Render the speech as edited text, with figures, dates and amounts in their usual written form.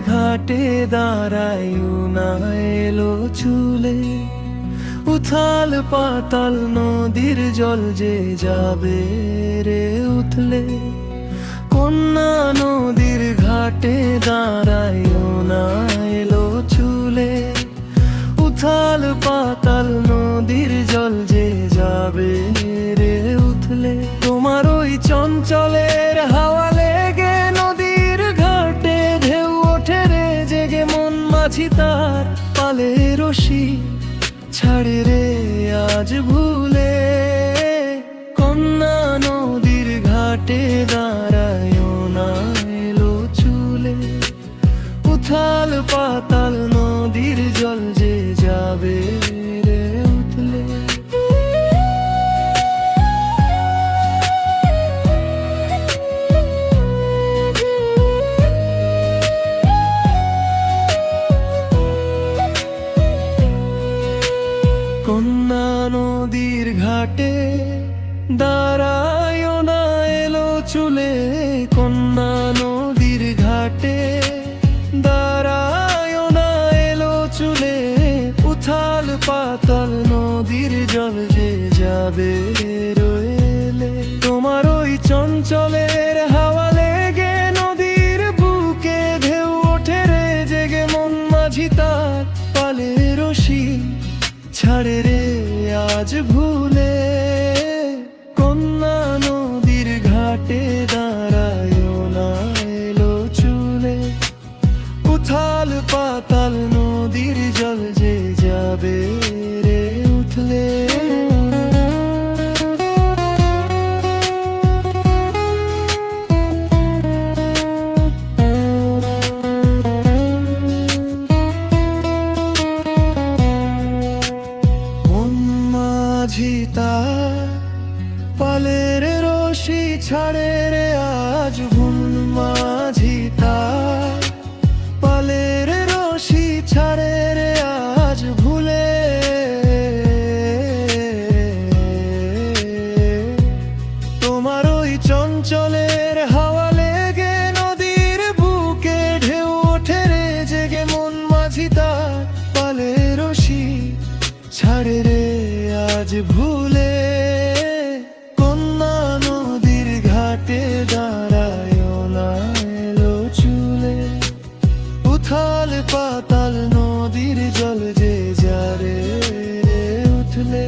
ঘাটে দাঁড়ায় না এলো চুলে, উথাল পাতাল নদীর জল যে যাবে রে উথলে। কন্যা নদীর ঘাটে দাঁড়ায় না এলো চুলে, উথাল পাতাল নদীর জল যে যাবে রে উথলে। তোমার ওই চঞ্চলের হাওয়া লেগে নদীর ঘাটে ঢেউ ওঠে রে জেগে মন মাঝি তার পালে রশি ছাড়ে রে আজ ভুলে। কন্যা নদীর ঘাটে দাঁড়ায় না এলো চুলে, উথাল পাতাল নদীর জল যে যাবে রে উথলে। কন্যা নদীর ঘাটে দাঁড়ায় না এলো চুলে, কন্যা নদীর ঘাটে দাঁড়ায় না এলো চুলে, উথাল পাতাল নদীর জল যে যাবে রইলে। তোমার ওই চঞ্চলের হাওয়া লেগে নদীর বুকে ঢেউ ওঠে রে জেগে মন মাঝি তার পালে রশি ছাড়ে রে আজ ভুলে। কন্যা নদীর ঘাটে দাঁড়ায় না এলো চুলে, উথাল পাতাল নদীর জল যে যাবে রে উথলে। মাঝি তার পালের রশি ছাড়ে রে আজ ভুল, মাঝি তার পালের রশি ছাড়ে রে আজ ভুলে। তোমার ওই চঞ্চলের হাওয়া লেগে নদীর বুকে ঢেউ ওঠে রে জেগে মন মাঝি তার পালের রশি ছাড়ে রে আজ ভুলে। কন্যা নদীর ঘাটে দাঁড়ায় না এলো চুলে, উথাল পাতাল নদীর জল যে যারে রে উথলে।